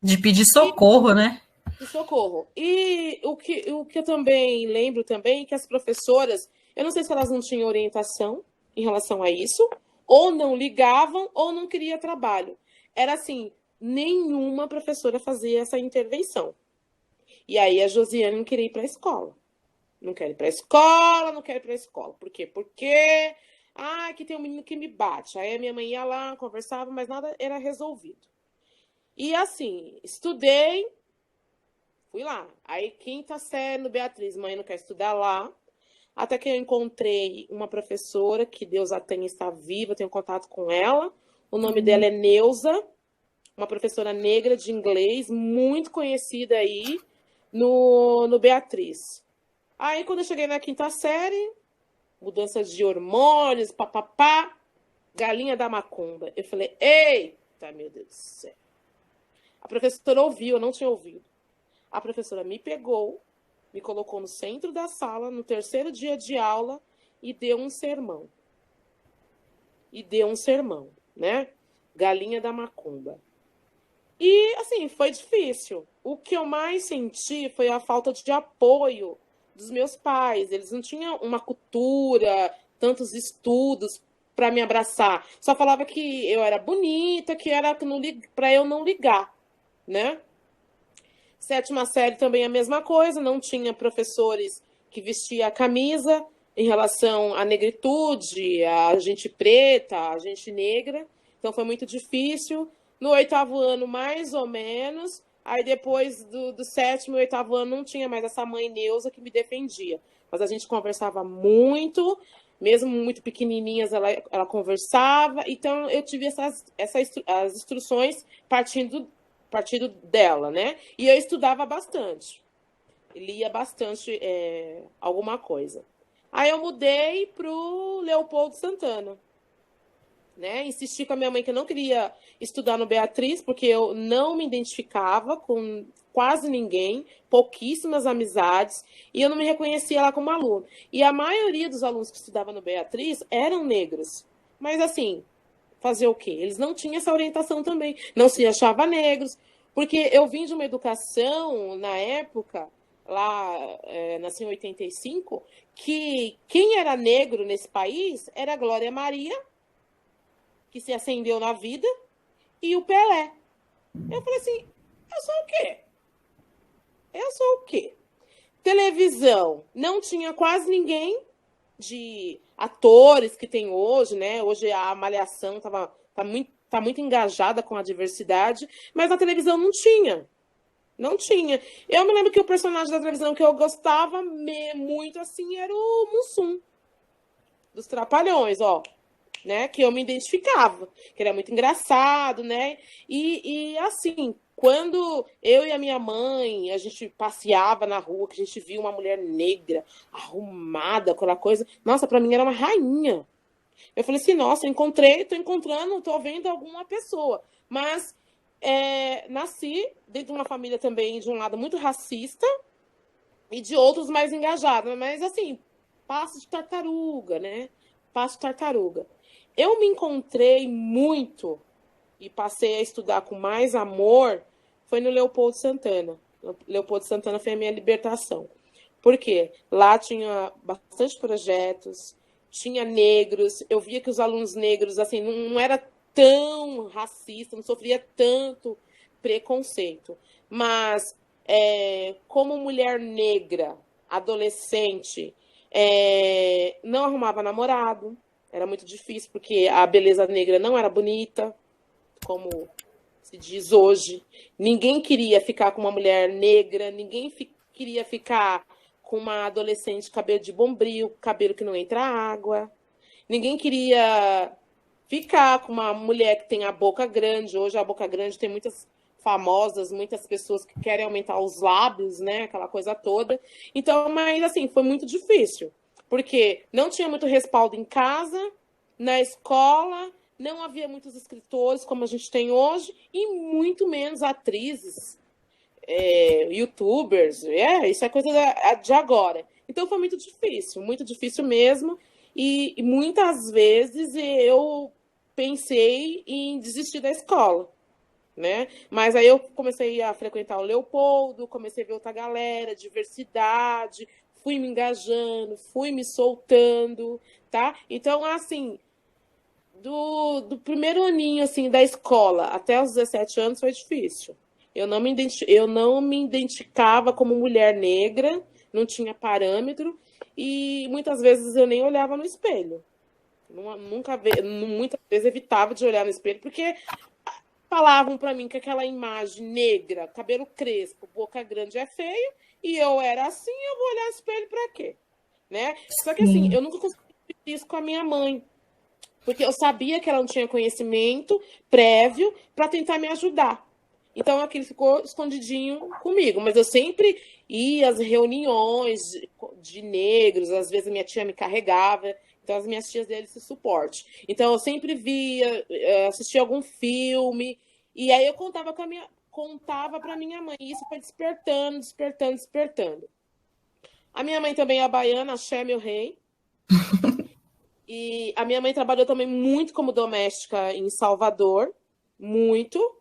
S5: De pedir socorro, né?
S4: De socorro. E o que eu também lembro também, que as professoras, eu não sei se elas não tinham orientação em relação a isso, ou não ligavam, ou não queria trabalho. Era assim, nenhuma professora fazia essa intervenção. E aí a Josiane não queria ir para a escola. Não quer ir para a escola. Por quê? Porque, que tem um menino que me bate. Aí a minha mãe ia lá, conversava, mas nada era resolvido. E assim, estudei, fui lá. Aí 5ª série no Beatriz, mãe não quer estudar lá. Até que eu encontrei uma professora, que Deus a tenha, está viva, eu tenho contato com ela. O nome dela é Neuza, uma professora negra de inglês, muito conhecida aí no Beatriz. Aí, quando eu cheguei na 5ª série, mudanças de hormônios, papapá, galinha da macumba. Eu falei, eita, meu Deus do céu. A professora ouviu, eu não tinha ouvido. A professora me pegou, me colocou no centro da sala, no 3º dia de aula, e deu um sermão. Né? Galinha da macumba. E, assim, foi difícil. O que eu mais senti foi a falta de apoio dos meus pais. Eles não tinham uma cultura, tantos estudos para me abraçar. Só falava que eu era bonita, que era para eu não ligar, né? 7ª série também a mesma coisa, não tinha professores que vestiam a camisa em relação à negritude, a gente preta, a gente negra. Então foi muito difícil. No 8º ano, mais ou menos. Aí depois do 7º e 8º ano, não tinha mais essa mãe Neuza que me defendia. Mas a gente conversava muito, mesmo muito pequenininhas, ela conversava. Então eu tive as instruções partindo dela, né? E eu estudava bastante. Lia bastante alguma coisa. Aí eu mudei pro Leopoldo Santana, né? Insisti com a minha mãe que eu não queria estudar no Beatriz, porque eu não me identificava com quase ninguém, pouquíssimas amizades, e eu não me reconhecia lá como aluno. E a maioria dos alunos que estudavam no Beatriz eram negros. Mas assim, fazer o quê? Eles não tinham essa orientação também, não se achavam negros, porque eu vim de uma educação, na época, lá, nasci em 85, que quem era negro nesse país era a Glória Maria, que se acendeu na vida, e o Pelé. Eu falei assim, eu sou o quê? Eu sou o quê? Televisão, não tinha quase ninguém de atores que tem hoje, né? Hoje a Malhação tá muito engajada com a diversidade, mas na televisão não tinha. Não tinha. Eu me lembro que o personagem da televisão que eu gostava muito assim era o Mussum, dos Trapalhões, ó. Né, que eu me identificava, que era muito engraçado, né? E assim, quando eu e a minha mãe, a gente passeava na rua, que a gente via uma mulher negra, arrumada, aquela coisa, nossa, para mim era uma rainha. Eu falei assim, nossa, tô encontrando, tô vendo alguma pessoa. Mas nasci dentro de uma família também, de um lado muito racista, e de outros mais engajados. Mas assim, passo de tartaruga, né? Passo de tartaruga. Eu me encontrei muito e passei a estudar com mais amor foi no Leopoldo Santana. Leopoldo Santana foi a minha libertação. Por quê? Lá tinha bastante projetos, tinha negros, eu via que os alunos negros assim, não era tão racista, não sofria tanto preconceito. Mas como mulher negra, adolescente, não arrumava namorado. Era muito difícil, porque a beleza negra não era bonita, como se diz hoje. Ninguém queria ficar com uma mulher negra, ninguém queria ficar com uma adolescente de cabelo de bombril, cabelo que não entra água. Ninguém queria ficar com uma mulher que tem a boca grande. Hoje a boca grande tem muitas famosas, muitas pessoas que querem aumentar os lábios, né? Aquela coisa toda. Então, mas assim, foi muito difícil. Porque não tinha muito respaldo em casa, na escola, não havia muitos escritores como a gente tem hoje, e muito menos atrizes, youtubers, isso é coisa de agora. Então foi muito difícil mesmo, e muitas vezes eu pensei em desistir da escola, né? Mas aí eu comecei a frequentar o Leopoldo, comecei a ver outra galera, diversidade, fui me engajando, fui me soltando, tá? Então, assim, do primeiro aninho, assim, da escola até os 17 anos foi difícil. Eu não me identificava como mulher negra, não tinha parâmetro, e muitas vezes eu nem olhava no espelho. Muitas vezes evitava de olhar no espelho, porque falavam para mim que aquela imagem negra, cabelo crespo, boca grande é feio, e eu era assim, eu vou olhar no espelho para quê? Né? Só que assim, eu nunca consegui isso com a minha mãe, porque eu sabia que ela não tinha conhecimento prévio para tentar me ajudar. Então aquilo ficou escondidinho comigo, mas eu sempre ia às reuniões de negros, às vezes a minha tia me carregava, então as minhas tias dele esse suporte. Então eu sempre via, assistia algum filme, e aí eu contava para minha mãe, e isso foi despertando. A minha mãe também é baiana, axé meu rei. E a minha mãe trabalhou também muito como doméstica em Salvador, muito.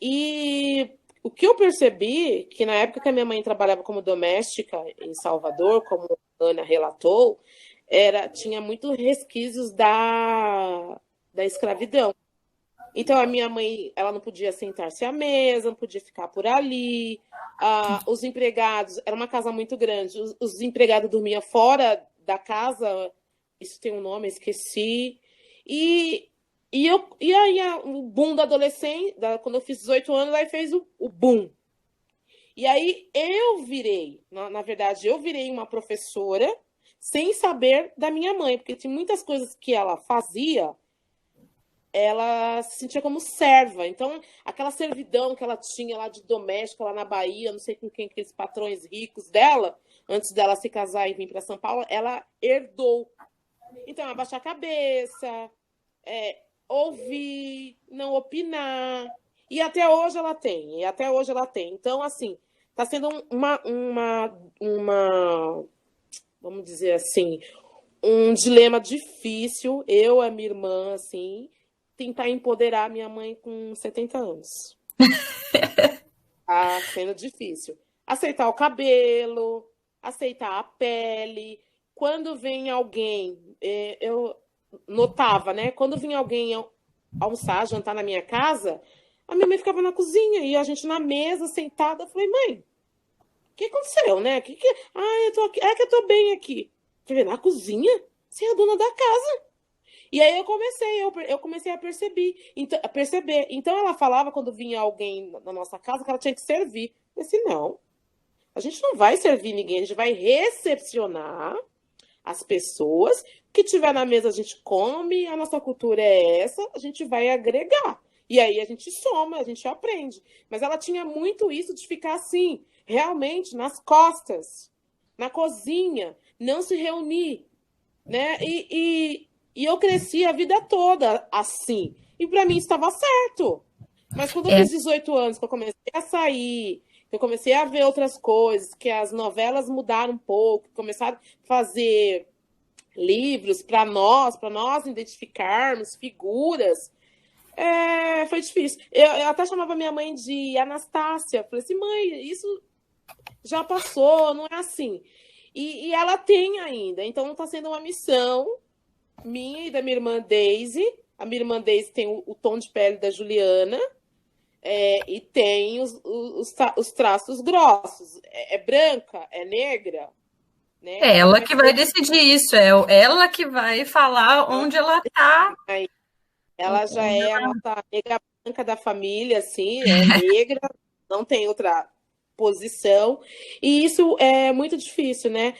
S4: E o que eu percebi, que na época que a minha mãe trabalhava como doméstica em Salvador, como a Ana relatou, tinha muitos resquícios da escravidão. Então, a minha mãe, ela não podia sentar-se à mesa, não podia ficar por ali. Os empregados, era uma casa muito grande, os empregados dormiam fora da casa, isso tem um nome, esqueci. E E aí o boom da adolescência, quando eu fiz 18 anos, aí fez o boom. E aí eu virei, na verdade, eu virei uma professora sem saber da minha mãe, porque tinha muitas coisas que ela fazia, ela se sentia como serva. Então, aquela servidão que ela tinha lá de doméstica, lá na Bahia, não sei com quem, aqueles patrões ricos dela, antes dela se casar e vir para São Paulo, ela herdou. Então, abaixar a cabeça, ouvir, não opinar. E até hoje ela tem. Então, assim, está sendo uma, vamos dizer assim, um dilema difícil, eu e a minha irmã, assim, tentar empoderar minha mãe com 70 anos. Tá sendo difícil. Aceitar o cabelo, aceitar a pele. Quando vem alguém, eu notava, né? Quando vinha alguém almoçar, jantar na minha casa, a minha mãe ficava na cozinha e a gente na mesa, sentada. Eu falei, mãe, o que aconteceu, né? Eu tô aqui. É que eu tô bem aqui. Eu falei, na cozinha? Você é a dona da casa. E aí eu comecei a perceber. Então ela falava quando vinha alguém na nossa casa que ela tinha que servir. Eu disse, não, a gente não vai servir ninguém, a gente vai recepcionar as pessoas, que tiver na mesa a gente come, a nossa cultura é essa, a gente vai agregar. E aí a gente soma, a gente aprende. Mas ela tinha muito isso de ficar assim, realmente nas costas, na cozinha, não se reunir, né? E eu cresci a vida toda assim. E para mim estava certo. Mas quando eu fiz 18 anos, que eu comecei a sair, que eu comecei a ver outras coisas, que as novelas mudaram um pouco, começaram a fazer livros para nós identificarmos figuras, foi difícil. Eu até chamava minha mãe de Anastácia. Falei assim, mãe, isso já passou, não é assim. E ela tem ainda. Então está sendo uma missão minha e da minha irmã Daisy. A minha irmã Daisy tem o tom de pele da Juliana, e tem os traços grossos. É branca, é negra. Né?
S5: É ela que vai decidir isso, é ela que vai falar onde ela está.
S4: Ela já é a negra branca da família, assim, é negra, não tem outra posição. E isso é muito difícil, né?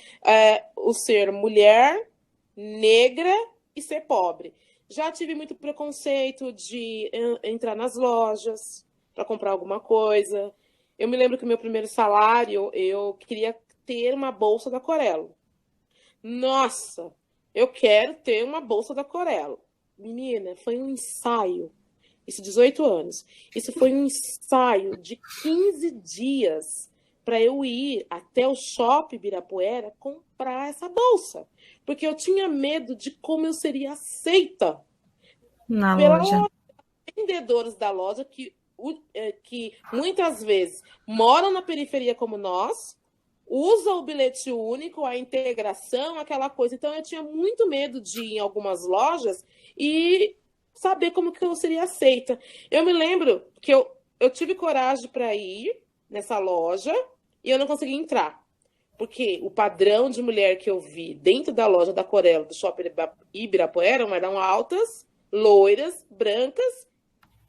S4: O ser mulher, negra e ser pobre. Já tive muito preconceito de entrar nas lojas para comprar alguma coisa. Eu me lembro que o meu primeiro salário, eu queria ter uma bolsa da Corello. Nossa, eu quero ter uma bolsa da Corello. Menina, foi um ensaio. Isso, 18 anos. Isso foi um ensaio de 15 dias para eu ir até o shopping Ibirapuera comprar essa bolsa. Porque eu tinha medo de como eu seria aceita pelos vendedores da loja que muitas vezes moram na periferia como nós, usam o bilhete único, a integração, aquela coisa. Então eu tinha muito medo de ir em algumas lojas e saber como que eu seria aceita. Eu me lembro que eu tive coragem para ir nessa loja e eu não consegui entrar. Porque o padrão de mulher que eu vi dentro da loja da Corello, do shopping Ibirapuera, eram altas, loiras, brancas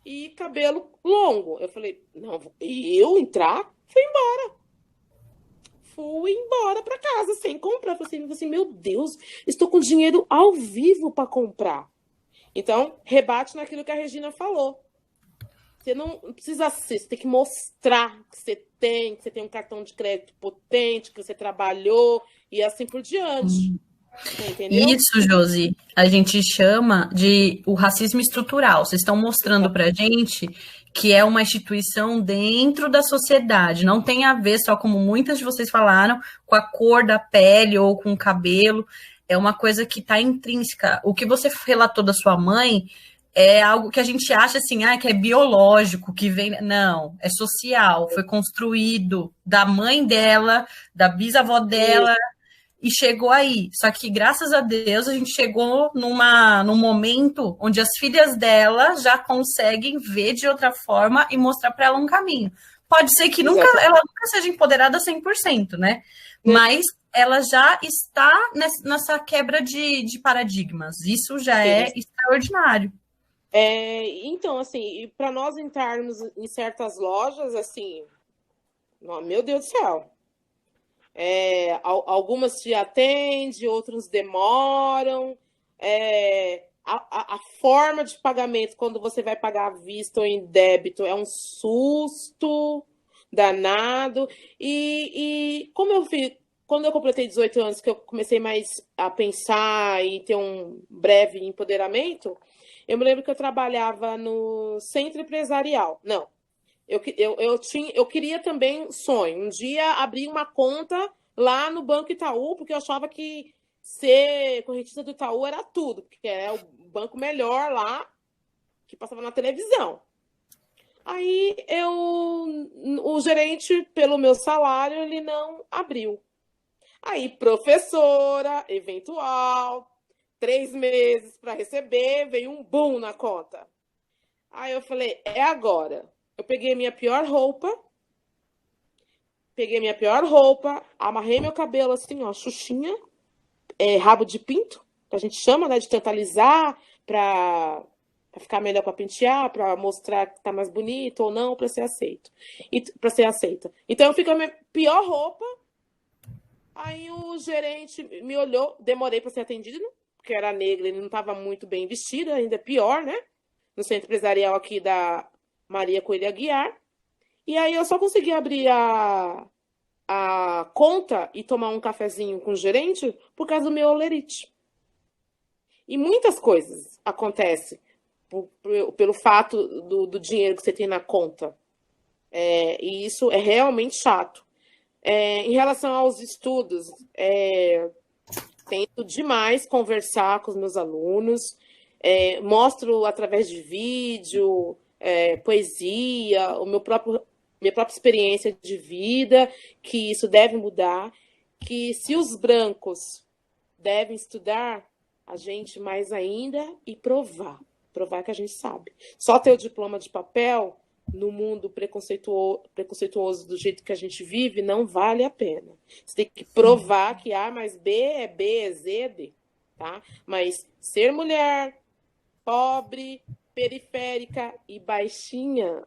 S4: e cabelo longo. Eu falei, não, e eu entrar? Fui embora para casa sem comprar. Eu falei assim, meu Deus, estou com dinheiro ao vivo para comprar. Então, rebate naquilo que a Regina falou. Você não precisa ser, você tem que mostrar que você tem um cartão de crédito potente, que você trabalhou e assim por diante. Entendeu?
S5: Isso, Josi, a gente chama de o racismo estrutural. Vocês estão mostrando para a gente que é uma instituição dentro da sociedade. Não tem a ver só, como muitas de vocês falaram, com a cor da pele ou com o cabelo. É uma coisa que está intrínseca. O que você relatou da sua mãe é algo que a gente acha assim, que é biológico, que vem... Não, é social, foi construído da mãe dela, da bisavó dela, e chegou aí. Só que, graças a Deus, a gente chegou num momento onde as filhas dela já conseguem ver de outra forma e mostrar para ela um caminho. Pode ser que ela nunca seja empoderada 100%, né? Mas ela já está nessa quebra de paradigmas. Isso já é extraordinário.
S4: Então, assim, para nós entrarmos em certas lojas, assim, meu Deus do céu. Algumas te atendem, outras demoram. A forma de pagamento, quando você vai pagar à vista ou em débito, é um susto danado. E como eu fiz, quando eu completei 18 anos, que eu comecei mais a pensar e ter um breve empoderamento, eu me lembro que eu trabalhava no centro empresarial. Não, eu queria também sonho. Um dia abrir uma conta lá no Banco Itaú, porque eu achava que ser correntista do Itaú era tudo, porque é o banco melhor lá, que passava na televisão. Aí o gerente, pelo meu salário, ele não abriu. Aí, professora, eventual, 3 meses para receber, veio um boom na conta. Aí eu falei, é agora. Eu peguei minha pior roupa, amarrei meu cabelo assim, ó, xuxinha, rabo de pinto, que a gente chama, né, de tentar alisar, para ficar melhor para pentear, para mostrar que tá mais bonito ou não, para ser aceito. Para ser aceita. Então eu fiquei com a minha pior roupa. Aí o gerente me olhou, demorei para ser atendido, porque era negra, ele não estava muito bem vestido, ainda pior, né? No centro empresarial aqui da Maria Coelho Aguiar. E aí eu só consegui abrir a conta e tomar um cafezinho com o gerente por causa do meu olerite. E muitas coisas acontecem pelo fato do dinheiro que você tem na conta. E isso é realmente chato. Em relação aos estudos, tento demais conversar com os meus alunos, mostro através de vídeo, poesia, minha própria experiência de vida, que isso deve mudar, que se os brancos devem estudar, a gente mais ainda, e provar que a gente sabe. Só ter o diploma de papel no mundo preconceituoso do jeito que a gente vive não vale a pena. Você tem que provar que A mais B é B, é Z, é D, tá? Mas ser mulher, pobre, periférica e baixinha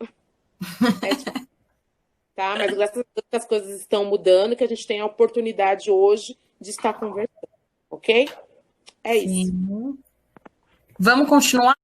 S4: é difícil, tá? Mas graças a Deus que as coisas estão mudando, que a gente tem a oportunidade hoje de estar conversando, ok? É isso.
S5: Vamos continuar?